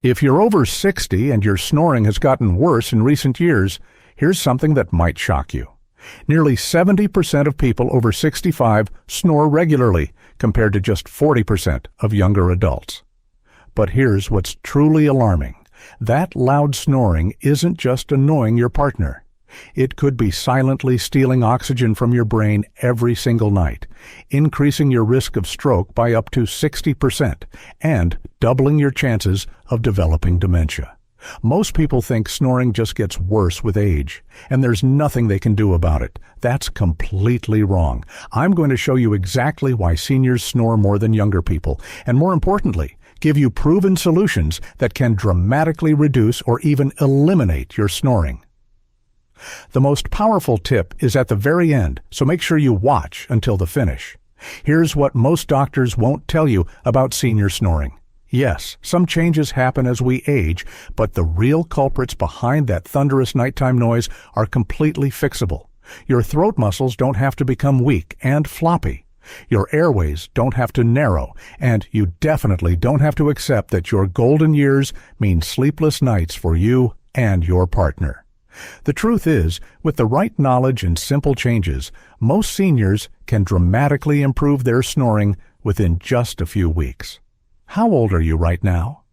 If you're over 60 and your snoring has gotten worse in recent years, here's something that might shock you. Nearly 70% of people over 65 snore regularly, compared to just 40% of younger adults. But here's what's truly alarming. That loud snoring isn't just annoying your partner. It could be silently stealing oxygen from your brain every single night, increasing your risk of stroke by up to 60% and doubling your chances of developing dementia. Most people think snoring just gets worse with age, and there's nothing they can do about it. That's completely wrong. I'm going to show you exactly why seniors snore more than younger people, and more importantly, give you proven solutions that can dramatically reduce or even eliminate your snoring. The most powerful tip is at the very end, so make sure you watch until the finish. Here's what most doctors won't tell you about senior snoring. Yes, some changes happen as we age, but the real culprits behind that thunderous nighttime noise are completely fixable. Your throat muscles don't have to become weak and floppy. Your airways don't have to narrow, and you definitely don't have to accept that your golden years mean sleepless nights for you and your partner. The truth is, with the right knowledge and simple changes, most seniors can dramatically improve their snoring within just a few weeks. How old are you right now?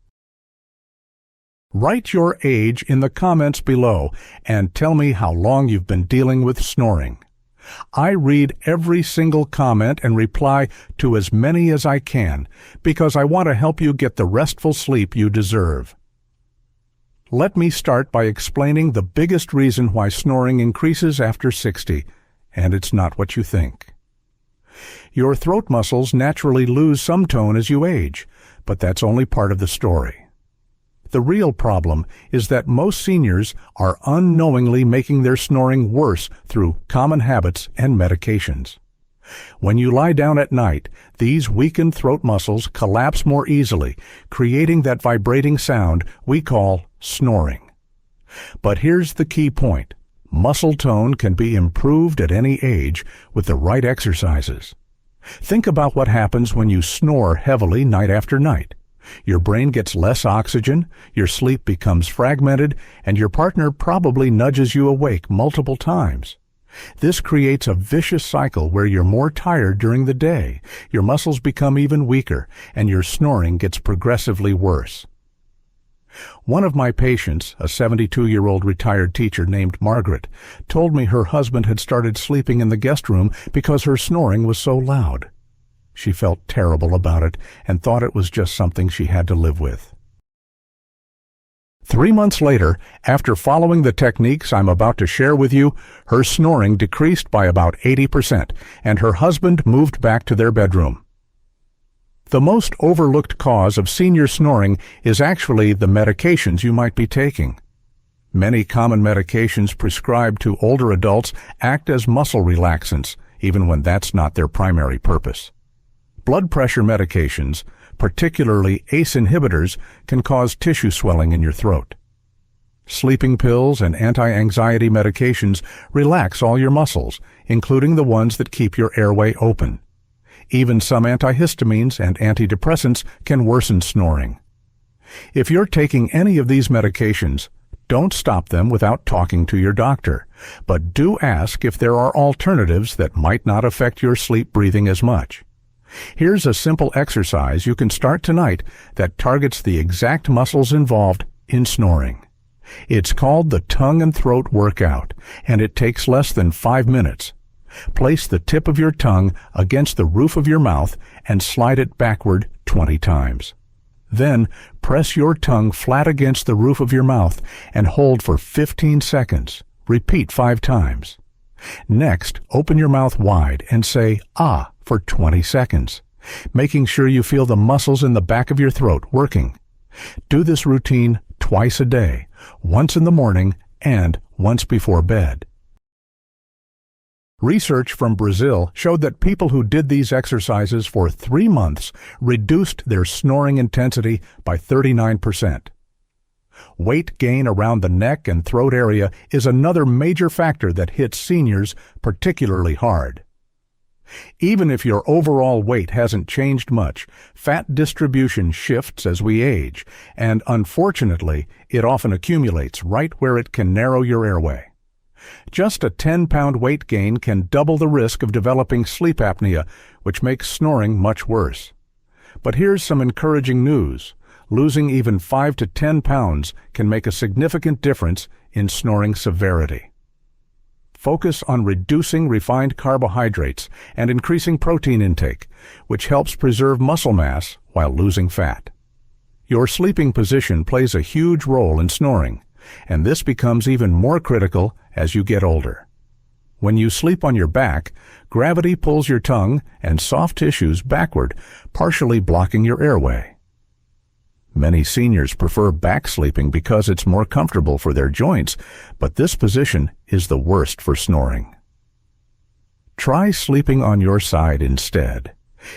Write your age in the comments below and tell me how long you've been dealing with snoring. I read every single comment and reply to as many as I can because I want to help you get the restful sleep you deserve. Let me start by explaining the biggest reason why snoring increases after 60, and it's not what you think. Your throat muscles naturally lose some tone as you age, but that's only part of the story. The real problem is that most seniors are unknowingly making their snoring worse through common habits and medications. When you lie down at night, these weakened throat muscles collapse more easily, creating that vibrating sound we call snoring. But here's the key point. Muscle tone can be improved at any age with the right exercises. Think about what happens when you snore heavily night after night. Your brain gets less oxygen, your sleep becomes fragmented, and your partner probably nudges you awake multiple times. This creates a vicious cycle where you're more tired during the day, your muscles become even weaker, and your snoring gets progressively worse. One of my patients, a 72-year-old retired teacher named Margaret, told me her husband had started sleeping in the guest room because her snoring was so loud. She felt terrible about it and thought it was just something she had to live with. 3 months later, after following the techniques I'm about to share with you, her snoring decreased by about 80%, and her husband moved back to their bedroom. The most overlooked cause of senior snoring is actually the medications you might be taking. Many common medications prescribed to older adults act as muscle relaxants, even when that's not their primary purpose. Blood pressure medications, particularly ACE inhibitors, can cause tissue swelling in your throat. Sleeping pills and anti-anxiety medications relax all your muscles, including the ones that keep your airway open. Even some antihistamines and antidepressants can worsen snoring. If you're taking any of these medications, don't stop them without talking to your doctor, but do ask if there are alternatives that might not affect your sleep breathing as much. Here's a simple exercise you can start tonight that targets the exact muscles involved in snoring. It's called the tongue and throat workout, and it takes less than 5 minutes. Place the tip of your tongue against the roof of your mouth and slide it backward 20 times. Then press your tongue flat against the roof of your mouth and hold for 15 seconds. Repeat 5 times. Next, open your mouth wide and say "ah" for 20 seconds, making sure you feel the muscles in the back of your throat working. Do this routine twice a day, once in the morning and once before bed. Research from Brazil showed that people who did these exercises for 3 months reduced their snoring intensity by 39%. Weight gain around the neck and throat area is another major factor that hits seniors particularly hard. Even if your overall weight hasn't changed much, fat distribution shifts as we age, and unfortunately, it often accumulates right where it can narrow your airway. Just a 10-pound weight gain can double the risk of developing sleep apnea, which makes snoring much worse. But here's some encouraging news. Losing even 5 to 10 pounds can make a significant difference in snoring severity. Focus on reducing refined carbohydrates and increasing protein intake, which helps preserve muscle mass while losing fat. Your sleeping position plays a huge role in snoring, and this becomes even more critical as you get older. When you sleep on your back, gravity pulls your tongue and soft tissues backward, partially blocking your airway. Many seniors prefer back sleeping because it's more comfortable for their joints, but this position is the worst for snoring. Try sleeping on your side instead.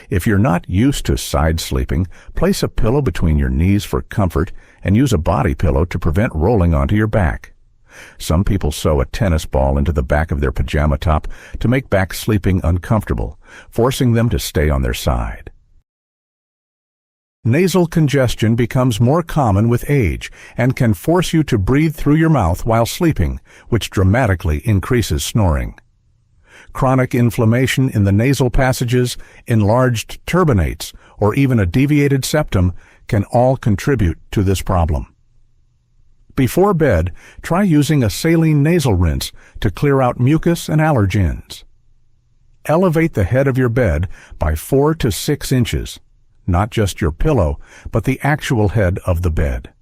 If you're not used to side sleeping, place a pillow between your knees for comfort and use a body pillow to prevent rolling onto your back. Some people sew a tennis ball into the back of their pajama top to make back sleeping uncomfortable, forcing them to stay on their side. Nasal congestion becomes more common with age and can force you to breathe through your mouth while sleeping, which dramatically increases snoring. Chronic inflammation in the nasal passages, enlarged turbinates, or even a deviated septum can all contribute to this problem. Before bed, try using a saline nasal rinse to clear out mucus and allergens. Elevate the head of your bed by 4 to 6 inches. Not just your pillow, but the actual head of the bed.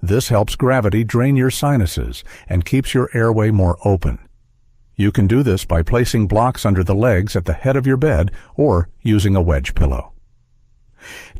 This helps gravity drain your sinuses and keeps your airway more open. You can do this by placing blocks under the legs at the head of your bed or using a wedge pillow.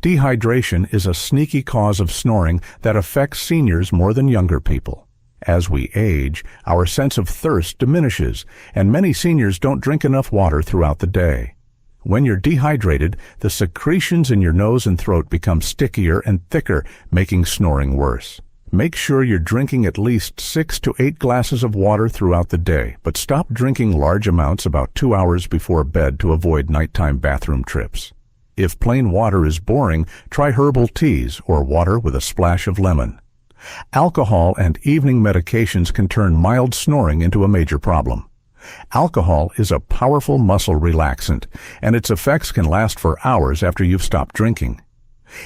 Dehydration is a sneaky cause of snoring that affects seniors more than younger people. As we age, our sense of thirst diminishes, and many seniors don't drink enough water throughout the day. When you're dehydrated, the secretions in your nose and throat become stickier and thicker, making snoring worse. Make sure you're drinking at least 6 to 8 glasses of water throughout the day, but stop drinking large amounts about 2 hours before bed to avoid nighttime bathroom trips. If plain water is boring, try herbal teas or water with a splash of lemon. Alcohol and evening medications can turn mild snoring into a major problem. Alcohol is a powerful muscle relaxant, and its effects can last for hours after you've stopped drinking.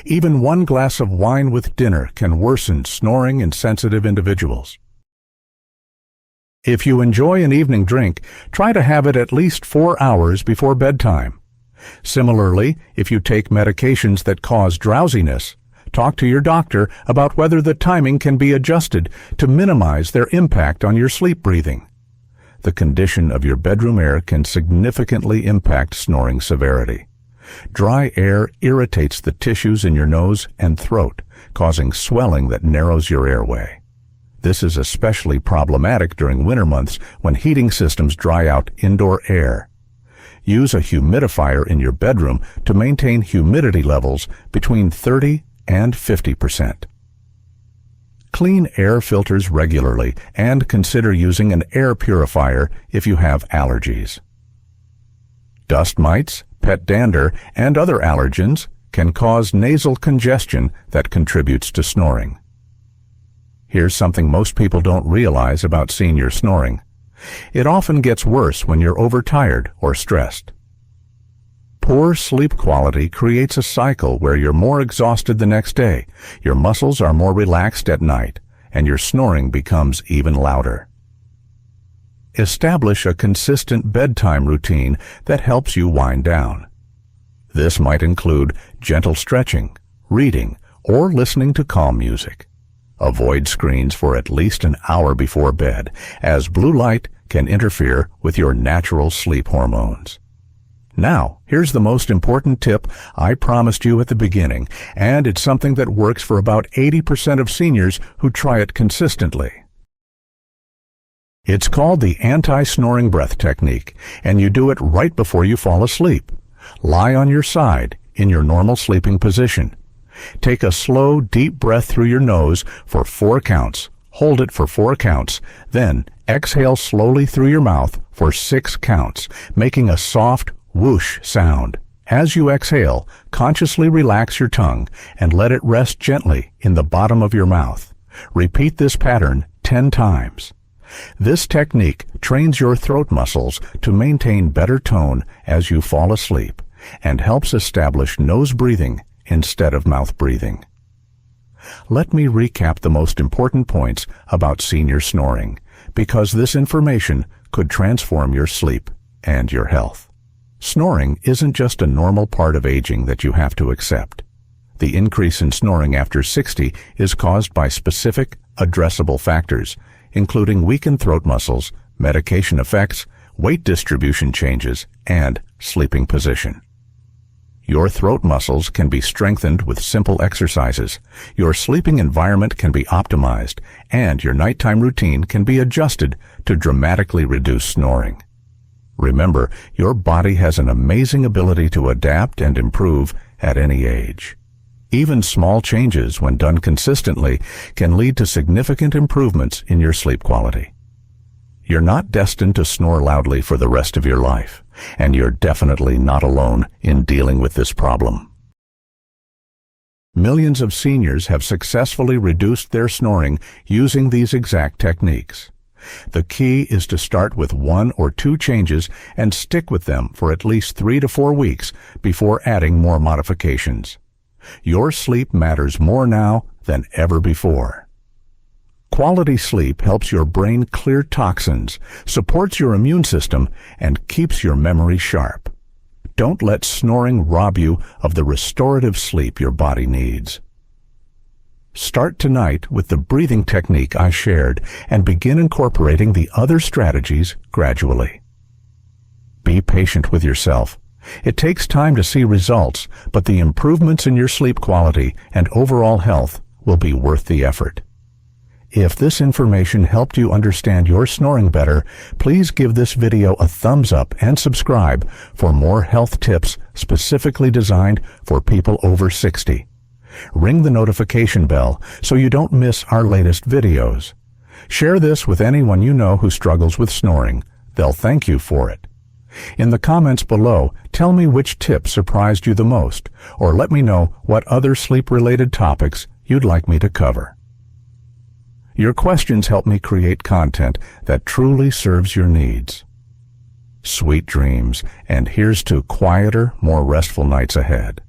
Even 1 glass of wine with dinner can worsen snoring in sensitive individuals. If you enjoy an evening drink, try to have it at least 4 hours before bedtime. Similarly, if you take medications that cause drowsiness, talk to your doctor about whether the timing can be adjusted to minimize their impact on your sleep breathing. The condition of your bedroom air can significantly impact snoring severity. Dry air irritates the tissues in your nose and throat, causing swelling that narrows your airway. This is especially problematic during winter months when heating systems dry out indoor air. Use a humidifier in your bedroom to maintain humidity levels between 30 and 50%. Clean air filters regularly and consider using an air purifier if you have allergies. Dust mites, pet dander, and other allergens can cause nasal congestion that contributes to snoring. Here's something most people don't realize about senior snoring. It often gets worse when you're overtired or stressed. Poor sleep quality creates a cycle where you're more exhausted the next day, your muscles are more relaxed at night, and your snoring becomes even louder. Establish a consistent bedtime routine that helps you wind down. This might include gentle stretching, reading, or listening to calm music. Avoid screens for at least an hour before bed, as blue light can interfere with your natural sleep hormones. Now, here's the most important tip I promised you at the beginning, and it's something that works for about 80% of seniors who try it consistently. It's called the anti-snoring breath technique, and you do it right before you fall asleep. Lie on your side in your normal sleeping position. Take a slow, deep breath through your nose for 4 counts. Hold it for 4 counts. Then exhale slowly through your mouth for 6 counts, making a soft, whoosh sound. As you exhale, consciously relax your tongue and let it rest gently in the bottom of your mouth. Repeat this pattern 10 times. This technique trains your throat muscles to maintain better tone as you fall asleep and helps establish nose breathing instead of mouth breathing. Let me recap the most important points about senior snoring, because this information could transform your sleep and your health. Snoring isn't just a normal part of aging that you have to accept. The increase in snoring after 60 is caused by specific, addressable factors, including weakened throat muscles, medication effects, weight distribution changes, and sleeping position. Your throat muscles can be strengthened with simple exercises, your sleeping environment can be optimized, and your nighttime routine can be adjusted to dramatically reduce snoring. Remember, your body has an amazing ability to adapt and improve at any age. Even small changes, when done consistently, can lead to significant improvements in your sleep quality. You're not destined to snore loudly for the rest of your life, and you're definitely not alone in dealing with this problem. Millions of seniors have successfully reduced their snoring using these exact techniques. The key is to start with 1 or 2 changes and stick with them for at least 3 to 4 weeks before adding more modifications. Your sleep matters more now than ever before. Quality sleep helps your brain clear toxins, supports your immune system, and keeps your memory sharp. Don't let snoring rob you of the restorative sleep your body needs. Start tonight with the breathing technique I shared and begin incorporating the other strategies gradually. Be patient with yourself. It takes time to see results, but the improvements in your sleep quality and overall health will be worth the effort. If this information helped you understand your snoring better, please give this video a thumbs up and subscribe for more health tips specifically designed for people over 60. Ring the notification bell so you don't miss our latest videos. Share this with anyone you know who struggles with snoring. They'll thank you for it. In the comments below, tell me which tip surprised you the most, or let me know what other sleep-related topics you'd like me to cover. Your questions help me create content that truly serves your needs. Sweet dreams, and here's to quieter, more restful nights ahead.